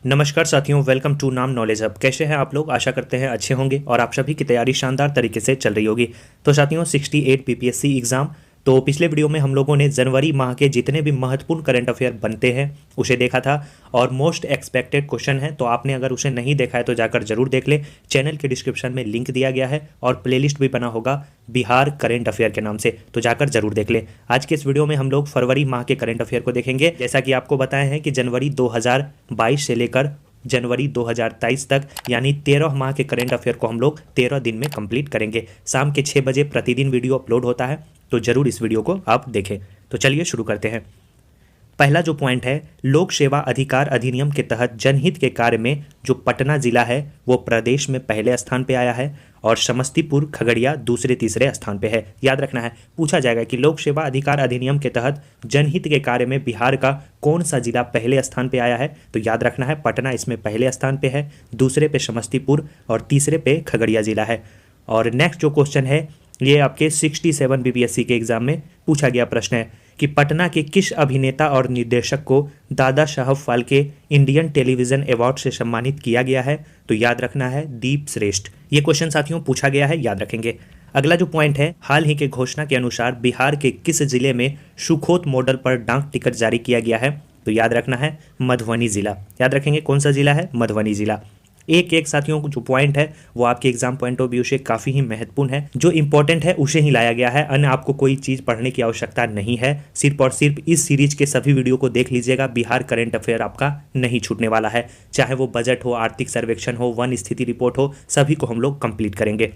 नमस्कार साथियों, welcome to नाम नॉलेज हब। कैसे हैं आप लोग? आशा करते हैं अच्छे होंगे और आप सभी की तैयारी शानदार तरीके से चल रही होगी। तो साथियों 68 बीपीएससी एग्जाम, तो पिछले वीडियो में हम लोगों ने जनवरी माह के जितने भी महत्वपूर्ण करंट अफेयर बनते हैं उसे देखा था और मोस्ट एक्सपेक्टेड क्वेश्चन है। तो आपने अगर उसे नहीं देखा है तो जाकर जरूर देख ले। चैनल के डिस्क्रिप्शन में लिंक दिया गया है और प्लेलिस्ट भी बना होगा बिहार करंट अफेयर के नाम से, तो जाकर जरूर देख ले। आज के इस वीडियो में हम लोग फरवरी माह के करंट अफेयर को देखेंगे। जैसा कि आपको बताया है कि जनवरी 2022 से लेकर जनवरी 2023 तक यानी 13 माह के करंट अफेयर को हम लोग 13 दिन में कंप्लीट करेंगे। शाम के 6 बजे प्रतिदिन वीडियो अपलोड होता है, तो जरूर इस वीडियो को आप देखें। तो चलिए शुरू करते हैं। पहला जो पॉइंट है, लोक सेवा अधिकार अधिनियम के तहत जनहित के कार्य में जो पटना जिला है वो प्रदेश में पहले स्थान पे आया है और समस्तीपुर खगड़िया दूसरे तीसरे स्थान पे है। याद रखना है, पूछा जाएगा कि लोक सेवा अधिकार अधिनियम के तहत जनहित के कार्य में बिहार का कौन सा जिला पहले स्थान पे आया है, तो याद रखना है पटना इसमें पहले स्थान पे है, दूसरे पे समस्तीपुर और तीसरे पे खगड़िया जिला है। और नेक्स्ट जो क्वेश्चन है ये आपके 67 बीपीएससी के एग्जाम में पूछा गया प्रश्न है कि पटना के किस अभिनेता और निर्देशक को Dada Saheb Phalke Indian television award से सम्मानित किया गया है, तो याद रखना है दीप श्रेष्ठ। ये क्वेश्चन साथियों पूछा गया है, याद रखेंगे। अगला जो पॉइंट है, हाल ही के घोषणा के अनुसार बिहार के किस जिले में सुखोत मॉडल पर डाक टिकट जारी किया गया है, तो याद रखना है मधुबनी जिला। याद रखेंगे कौन सा जिला है? मधुबनी जिला। एक एक साथियों को जो पॉइंट है वो आपके एग्जाम पॉइंट ऑफ व्यू से काफ़ी ही महत्वपूर्ण है। जो इंपॉर्टेंट है उसे ही लाया गया है, अन्य आपको कोई चीज़ पढ़ने की आवश्यकता नहीं है। सिर्फ और सिर्फ इस सीरीज के सभी वीडियो को देख लीजिएगा, बिहार करंट अफेयर आपका नहीं छूटने वाला है। चाहे वो बजट हो, आर्थिक सर्वेक्षण हो, वन स्थिति रिपोर्ट हो, सभी को हम लोग कंप्लीट करेंगे।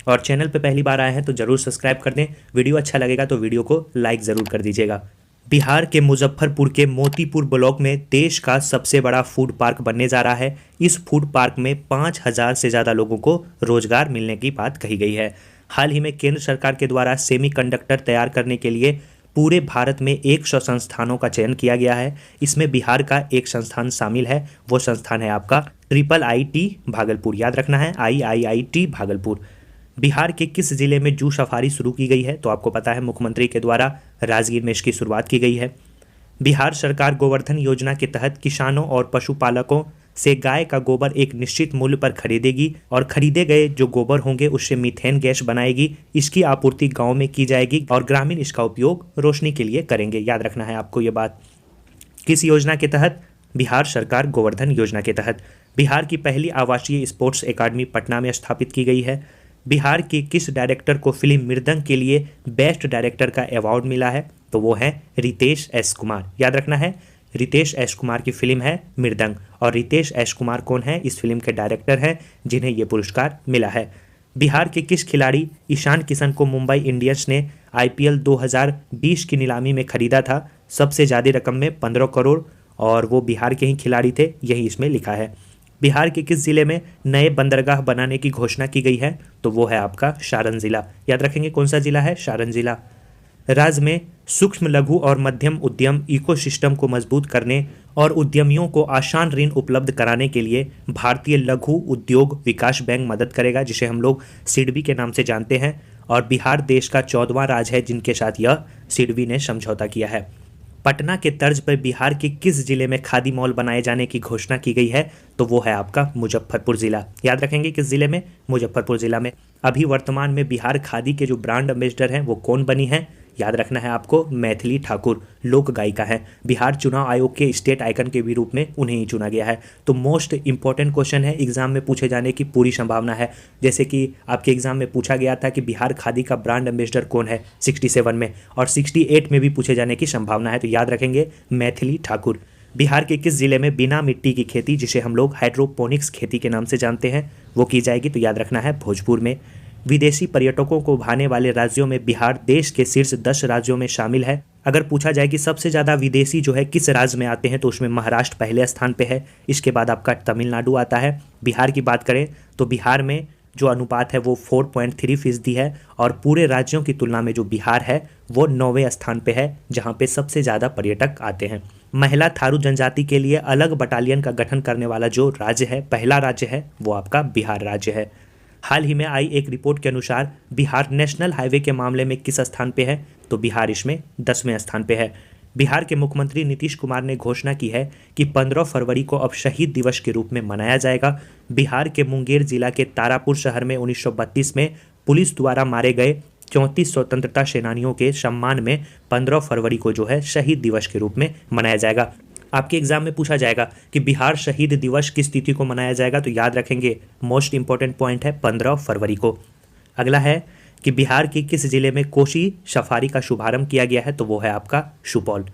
और चैनल पर पहली बार आए हैं तो जरूर सब्सक्राइब कर दें। वीडियो अच्छा लगेगा तो वीडियो को लाइक ज़रूर कर दीजिएगा। बिहार के मुजफ्फरपुर के मोतीपुर ब्लॉक में देश का सबसे बड़ा फूड पार्क बनने जा रहा है। इस फूड पार्क में 5,000 से ज़्यादा लोगों को रोजगार मिलने की बात कही गई है। हाल ही में केंद्र सरकार के द्वारा सेमीकंडक्टर तैयार करने के लिए पूरे भारत में 100 संस्थानों का चयन किया गया है। इसमें बिहार का एक संस्थान शामिल है, वो संस्थान है आपका IIIT भागलपुर। याद रखना है IIIT भागलपुर। बिहार के किस जिले में जू सफारी शुरू की गई है, तो आपको पता है मुख्यमंत्री के द्वारा राजगीर में इसकी शुरुआत की गई है। बिहार सरकार गोवर्धन योजना के तहत किसानों और पशुपालकों से गाय का गोबर एक निश्चित मूल्य पर खरीदेगी और खरीदे गए जो गोबर होंगे उससे मीथेन गैस बनाएगी। इसकी आपूर्ति गाँव में की जाएगी और ग्रामीण इसका उपयोग रोशनी के लिए करेंगे। याद रखना है आपको ये बात। किस योजना के तहत? बिहार सरकार गोवर्धन योजना के तहत। बिहार की पहली आवासीय स्पोर्ट्स एकेडमी पटना में स्थापित की गई है। बिहार के किस डायरेक्टर को फिल्म मृदंग के लिए बेस्ट डायरेक्टर का अवार्ड मिला है, तो वो है रितेश एस कुमार। याद रखना है रितेश एस कुमार की फिल्म है मृदंग और रितेश एस कुमार कौन है? इस फिल्म के डायरेक्टर हैं जिन्हें ये पुरस्कार मिला है। बिहार के किस खिलाड़ी ईशान किशन को मुंबई इंडियंस ने IPL 2020 की नीलामी में खरीदा था सबसे ज़्यादा रकम में 15 करोड़, और वो बिहार के ही खिलाड़ी थे, यही इसमें लिखा है। बिहार के किस जिले में नए बंदरगाह बनाने की घोषणा की गई है, तो वो है आपका सारण जिला। याद रखेंगे कौन सा जिला है? सारण जिला। राज्य में सूक्ष्म लघु और मध्यम उद्यम इकोसिस्टम को मजबूत करने और उद्यमियों को आसान ऋण उपलब्ध कराने के लिए भारतीय लघु उद्योग विकास बैंक मदद करेगा, जिसे हम लोग सिडबी के नाम से जानते हैं। और बिहार देश का 14वां राज्य है जिनके साथ यह सिडबी ने समझौता किया है। पटना के तर्ज पर बिहार के किस जिले में खादी मॉल बनाए जाने की घोषणा की गई है, तो वो है आपका मुजफ्फरपुर जिला। याद रखेंगे किस जिले में? मुजफ्फरपुर जिला में। अभी वर्तमान में बिहार खादी के जो ब्रांड एम्बेसडर हैं वो कौन बनी हैं? याद रखना है आपको मैथिली ठाकुर, लोक गायिका है। बिहार चुनाव आयोग के स्टेट आइकन के भी रूप में उन्हें ही चुना गया है। तो मोस्ट इंपॉर्टेंट क्वेश्चन है, एग्जाम में पूछे जाने की पूरी संभावना है। जैसे कि आपके एग्जाम में पूछा गया था कि बिहार खादी का ब्रांड एम्बेसडर कौन है 67 में, और 68 में भी पूछे जाने की संभावना है, तो याद रखेंगे मैथिली ठाकुर। बिहार के किस जिले में बिना मिट्टी की खेती, जिसे हम लोग हाइड्रोपोनिक्स खेती के नाम से जानते हैं, वो की जाएगी, तो याद रखना है भोजपुर में। विदेशी पर्यटकों को भाने वाले राज्यों में बिहार देश के शीर्ष 10 राज्यों में शामिल है। अगर पूछा जाए कि सबसे ज़्यादा विदेशी जो है किस राज्य में आते हैं, तो उसमें महाराष्ट्र पहले स्थान पे है। इसके बाद आपका तमिलनाडु आता है। बिहार की बात करें तो बिहार में जो अनुपात है वो 4.3% है और पूरे राज्यों की तुलना में जो बिहार है वो 9वें स्थान पे है, जहाँ पे सबसे ज़्यादा पर्यटक आते हैं। महिला थारू जनजाति के लिए अलग बटालियन का गठन करने वाला जो राज्य है, पहला राज्य है, वो आपका बिहार राज्य है। हाल ही में आई एक रिपोर्ट के अनुसार बिहार नेशनल हाईवे के मामले में किस स्थान पे है, तो बिहार इसमें 10वें स्थान पे है। बिहार के मुख्यमंत्री नीतीश कुमार ने घोषणा की है कि 15 फरवरी को अब शहीद दिवस के रूप में मनाया जाएगा। बिहार के मुंगेर जिला के तारापुर शहर में 1932 में पुलिस द्वारा मारे गए 34 स्वतंत्रता सेनानियों के सम्मान में 15 फरवरी को जो है शहीद दिवस के रूप में मनाया जाएगा। आपके एग्जाम में पूछा जाएगा कि बिहार शहीद दिवस किस तिथि को मनाया जाएगा, तो याद रखेंगे मोस्ट इंपॉर्टेंट पॉइंट है 15 फरवरी को। अगला है कि बिहार के किस जिले में कोसी सफारी का शुभारंभ किया गया है, तो वो है आपका सुपौल।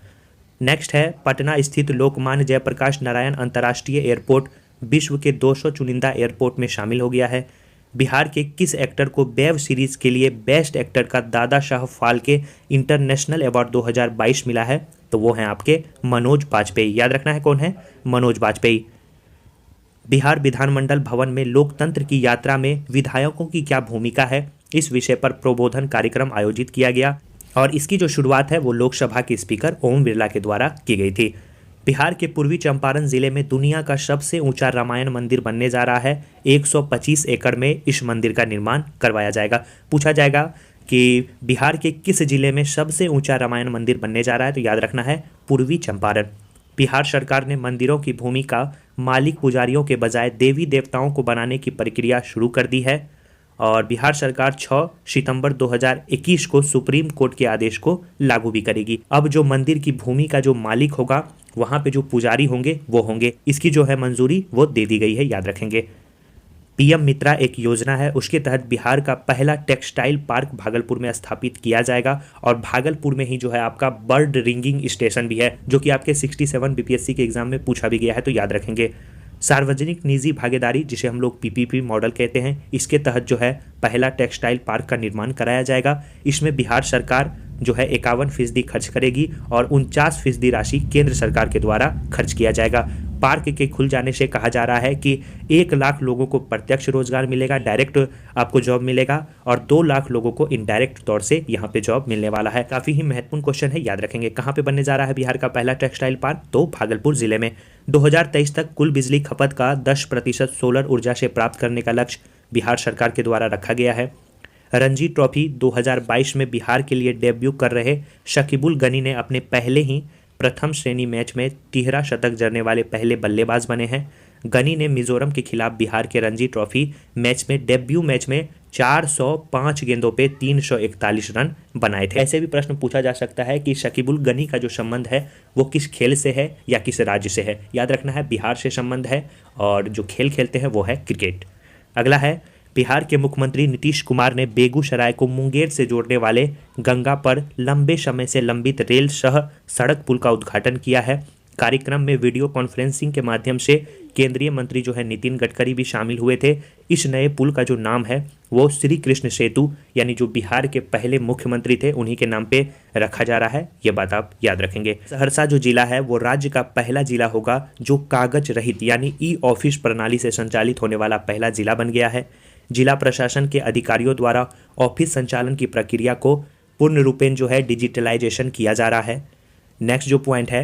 नेक्स्ट है पटना स्थित लोकमान्य जयप्रकाश नारायण अंतर्राष्ट्रीय एयरपोर्ट विश्व के 200 चुनिंदा एयरपोर्ट में शामिल हो गया है। बिहार के किस एक्टर को वेब सीरीज के लिए बेस्ट एक्टर का दादा साहब फाल्के इंटरनेशनल अवार्ड 2022 मिला है, तो वो हैं आपके मनोज बाजपेयी। याद रखना है कौन है, मनोज बाजपेयी। बिहार विधानमंडल भवन में लोकतंत्र की यात्रा में विधायकों की क्या भूमिका है, इस विषय पर प्रबोधन कार्यक्रम आयोजित किया गया और इसकी जो शुरुआत है वो लोकसभा के स्पीकर ओम बिरला के द्वारा की गई थी। बिहार के पूर्वी चंपारण जिले में दुनिया का सबसे ऊंचा रामायण मंदिर बनने जा रहा है। 125 एकड़ में इस मंदिर का निर्माण करवाया जाएगा। पूछा जाएगा कि बिहार के किस जिले में सबसे ऊंचा रामायण मंदिर बनने जा रहा है, तो याद रखना है पूर्वी चंपारण। बिहार सरकार ने मंदिरों की भूमि का मालिक पुजारियों के बजाय देवी देवताओं को बनाने की प्रक्रिया शुरू कर दी है और बिहार सरकार 6 सितंबर 2021 को सुप्रीम कोर्ट के आदेश को लागू भी करेगी। अब जो मंदिर की भूमि का जो मालिक होगा वहाँ पे जो पुजारी होंगे वो होंगे, इसकी जो है मंजूरी वो दे दी गई है, याद रखेंगे। पीएम मित्रा एक योजना है, उसके तहत बिहार का पहला टेक्सटाइल पार्क भागलपुर में स्थापित किया जाएगा और भागलपुर में ही जो है आपका बर्ड रिंगिंग स्टेशन भी है, जो कि आपके 67 बीपीएससी के एग्जाम में पूछा भी गया है, तो याद रखेंगे। सार्वजनिक निजी भागीदारी जिसे हम लोग पीपीपी मॉडल कहते हैं, इसके तहत जो है पहला टेक्सटाइल पार्क का निर्माण कराया जाएगा। इसमें बिहार सरकार जो है 51% खर्च करेगी और 49% राशि केंद्र सरकार के द्वारा खर्च किया जाएगा। पार्क के खुल जाने से कहा जा रहा है कि 1 लाख लोगों को प्रत्यक्ष रोजगार मिलेगा, डायरेक्ट आपको जॉब मिलेगा, और 2 लाख लोगों को इनडायरेक्ट तौर से यहाँ पे जॉब मिलने वाला है। काफी ही महत्वपूर्ण क्वेश्चन है, याद रखेंगे। कहाँ पे बनने जा रहा है बिहार का पहला टेक्सटाइल पार्क, तो भागलपुर जिले में। 2023 तक कुल बिजली खपत का 10% सोलर ऊर्जा से प्राप्त करने का लक्ष्य बिहार सरकार के द्वारा रखा गया है। रणजी ट्रॉफी 2022 में बिहार के लिए डेब्यू कर रहे शकीबुल गनी ने अपने पहले ही प्रथम श्रेणी मैच में 13 शतक जड़ने वाले पहले बल्लेबाज बने हैं। गनी ने मिजोरम के खिलाफ बिहार के रणजी ट्रॉफी मैच में डेब्यू मैच में 405 गेंदों पे 341 रन बनाए थे। ऐसे भी प्रश्न पूछा जा सकता है कि शकीबुल गनी का जो संबंध है वो किस खेल से है या किस राज्य से है। याद रखना है बिहार से संबंध है और जो खेल खेलते हैं वो है क्रिकेट। अगला है बिहार के मुख्यमंत्री नीतीश कुमार ने बेगूसराय को मुंगेर से जोड़ने वाले गंगा पर लंबे समय से लंबित रेल सह सड़क पुल का उद्घाटन किया है। कार्यक्रम में वीडियो कॉन्फ्रेंसिंग के माध्यम से केंद्रीय मंत्री जो है नितिन गडकरी भी शामिल हुए थे। इस नए पुल का जो नाम है वो श्री कृष्ण सेतु, यानी जो बिहार के पहले मुख्यमंत्री थे उन्हीं के नाम पे रखा जा रहा है, ये बात आप याद रखेंगे। सहरसा जो जिला है वो राज्य का पहला जिला होगा जो कागज रहित यानी ई ऑफिस प्रणाली से संचालित होने वाला पहला जिला बन गया है। जिला प्रशासन के अधिकारियों द्वारा ऑफिस संचालन की प्रक्रिया को पूर्ण रूपेण जो है डिजिटलाइजेशन किया जा रहा है। नेक्स्ट जो पॉइंट है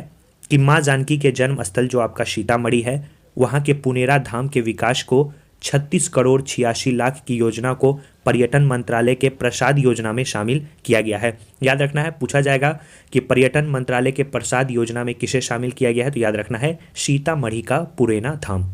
कि माँ जानकी के जन्म स्थल जो आपका सीतामढ़ी है, वहाँ के पुनेरा धाम के विकास को 36 करोड़ 86 लाख की योजना को पर्यटन मंत्रालय के प्रसाद योजना में शामिल किया गया है। याद रखना है, पूछा जाएगा कि पर्यटन मंत्रालय के प्रसाद योजना में किसे शामिल किया गया है, तो याद रखना है सीतामढ़ी का पुरेना धाम।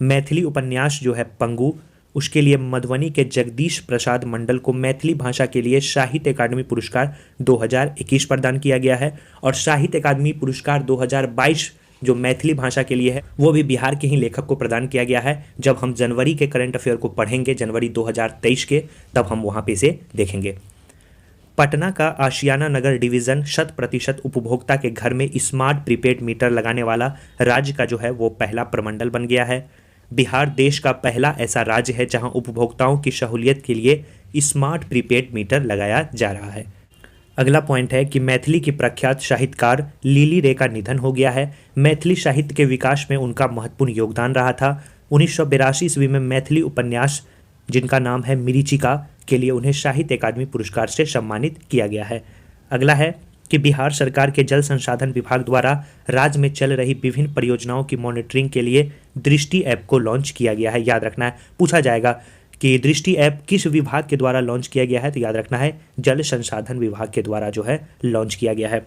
मैथिली उपन्यास जो है पंगु, उसके लिए मधुबनी के जगदीश प्रसाद मंडल को मैथिली भाषा के लिए साहित्य अकादमी पुरस्कार 2021 प्रदान किया गया है और साहित्य अकादमी पुरस्कार 2022 जो मैथिली भाषा के लिए है वो भी बिहार के ही लेखक को प्रदान किया गया है। जब हम जनवरी के करंट अफेयर को पढ़ेंगे, जनवरी 2023 के, तब हम वहाँ पे से देखेंगे। पटना का आशियाना नगर डिवीज़न 100% उपभोक्ता के घर में स्मार्ट प्रीपेड मीटर लगाने वाला राज्य का जो है वो पहला प्रमंडल बन गया है। बिहार देश का पहला ऐसा राज्य है जहां उपभोक्ताओं की सहूलियत के लिए स्मार्ट प्रीपेड मीटर लगाया जा रहा है। अगला पॉइंट है कि मैथिली की प्रख्यात साहित्यकार लिली रे का निधन हो गया है। मैथिली साहित्य के विकास में उनका महत्वपूर्ण योगदान रहा था। 1982 ईस्वी में मैथिली उपन्यास जिनका नाम है मिरीचिका के लिए उन्हें साहित्य अकादमी पुरस्कार से सम्मानित किया गया है। अगला है कि बिहार सरकार के जल संसाधन विभाग द्वारा राज्य में चल रही विभिन्न परियोजनाओं की मॉनिटरिंग के लिए दृष्टि ऐप को लॉन्च किया गया है। याद रखना है, पूछा जाएगा कि दृष्टि ऐप किस विभाग के द्वारा लॉन्च किया गया है, तो याद रखना है जल संसाधन विभाग के द्वारा जो है लॉन्च किया गया है।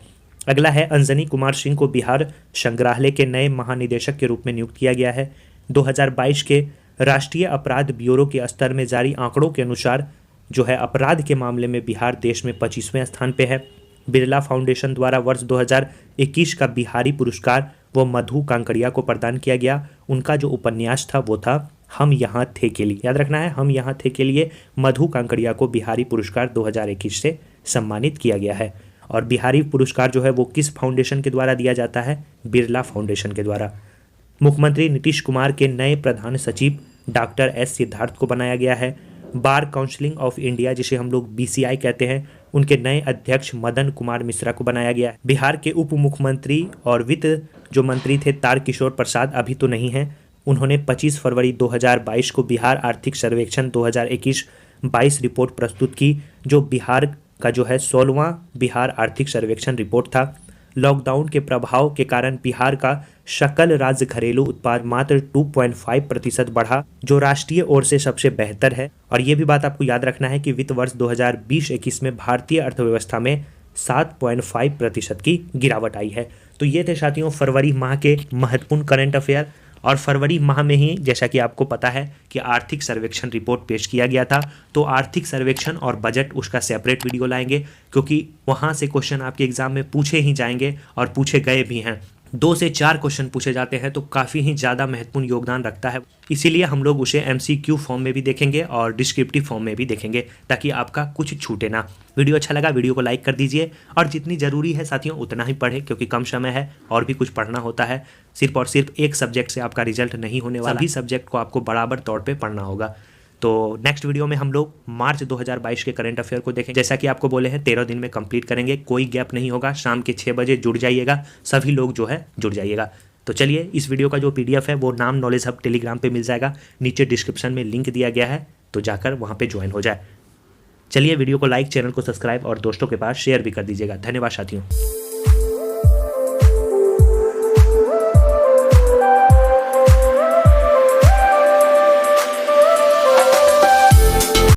अगला है अंजनी कुमार सिंह को बिहार संग्रहालय के नए महानिदेशक के रूप में नियुक्त किया गया है। 2022 के राष्ट्रीय अपराध ब्यूरो के स्तर में जारी आंकड़ों के अनुसार जो है अपराध के मामले में बिहार देश में 25वें स्थान पे है। बिरला फाउंडेशन द्वारा वर्ष 2021 का बिहारी पुरस्कार वो मधु कांकड़िया को प्रदान किया गया। उनका जो उपन्यास था वो था हम यहाँ थे के लिए, याद रखना है, हम यहाँ थे के लिए मधु कांकड़िया को बिहारी पुरस्कार 2021 से सम्मानित किया गया है। और बिहारी पुरस्कार जो है वो किस फाउंडेशन के द्वारा दिया जाता है? बिरला फाउंडेशन के द्वारा। मुख्यमंत्री नीतीश कुमार के नए प्रधान सचिव डॉक्टर एस सिद्धार्थ को बनाया गया है। बार काउंसिल ऑफ इंडिया, जिसे हम लोग BCI कहते हैं, उनके नए अध्यक्ष मदन कुमार मिश्रा को बनाया गया है। बिहार के उप मुख्यमंत्री और वित्त जो मंत्री थे तारकिशोर प्रसाद अभी तो नहीं हैं, उन्होंने 25 फरवरी 2022 को बिहार आर्थिक सर्वेक्षण 2021-22 रिपोर्ट प्रस्तुत की, जो बिहार का जो है 16वां बिहार आर्थिक सर्वेक्षण रिपोर्ट था। लॉकडाउन के प्रभाव के कारण बिहार का सकल राज्य घरेलू उत्पाद मात्र 2.5% बढ़ा, जो राष्ट्रीय ओर से सबसे बेहतर है। और ये भी बात आपको याद रखना है कि वित्त वर्ष 2020-21 में भारतीय अर्थव्यवस्था में 7.5% की गिरावट आई है। तो ये थे साथियों फरवरी माह के महत्वपूर्ण करंट अफेयर। और फरवरी माह में ही जैसा कि आपको पता है कि आर्थिक सर्वेक्षण रिपोर्ट पेश किया गया था, तो आर्थिक सर्वेक्षण और बजट उसका सेपरेट वीडियो लाएंगे, क्योंकि वहाँ से क्वेश्चन आपके एग्जाम में पूछे ही जाएंगे और पूछे गए भी हैं। 2 से 4 क्वेश्चन पूछे जाते हैं, तो काफ़ी ही ज़्यादा महत्वपूर्ण योगदान रखता है। इसीलिए हम लोग उसे MCQ फॉर्म में भी देखेंगे और डिस्क्रिप्टिव फॉर्म में भी देखेंगे, ताकि आपका कुछ छूटे ना। वीडियो अच्छा लगा, वीडियो को लाइक कर दीजिए, और जितनी ज़रूरी है साथियों उतना ही पढ़ें, क्योंकि कम समय है और भी कुछ पढ़ना होता है। सिर्फ और सिर्फ एक सब्जेक्ट से आपका रिजल्ट नहीं होने वाला, सभी सब्जेक्ट को आपको बराबर तौर पर पढ़ना होगा। तो नेक्स्ट वीडियो में हम लोग मार्च 2022 के करंट अफेयर को देखें। जैसा कि आपको बोले हैं 13 दिन में कंप्लीट करेंगे, कोई गैप नहीं होगा। शाम के 6 बजे जुड़ जाइएगा, सभी लोग जो है जुड़ जाइएगा। तो चलिए, इस वीडियो का जो PDF है वो नाम नॉलेज हब टेलीग्राम पे मिल जाएगा, नीचे डिस्क्रिप्शन में लिंक दिया गया है, तो जाकर वहाँ पे ज्वाइन हो जाए। चलिए, वीडियो को लाइक, चैनल को सब्सक्राइब और दोस्तों के पास शेयर भी कर दीजिएगा। धन्यवाद साथियों।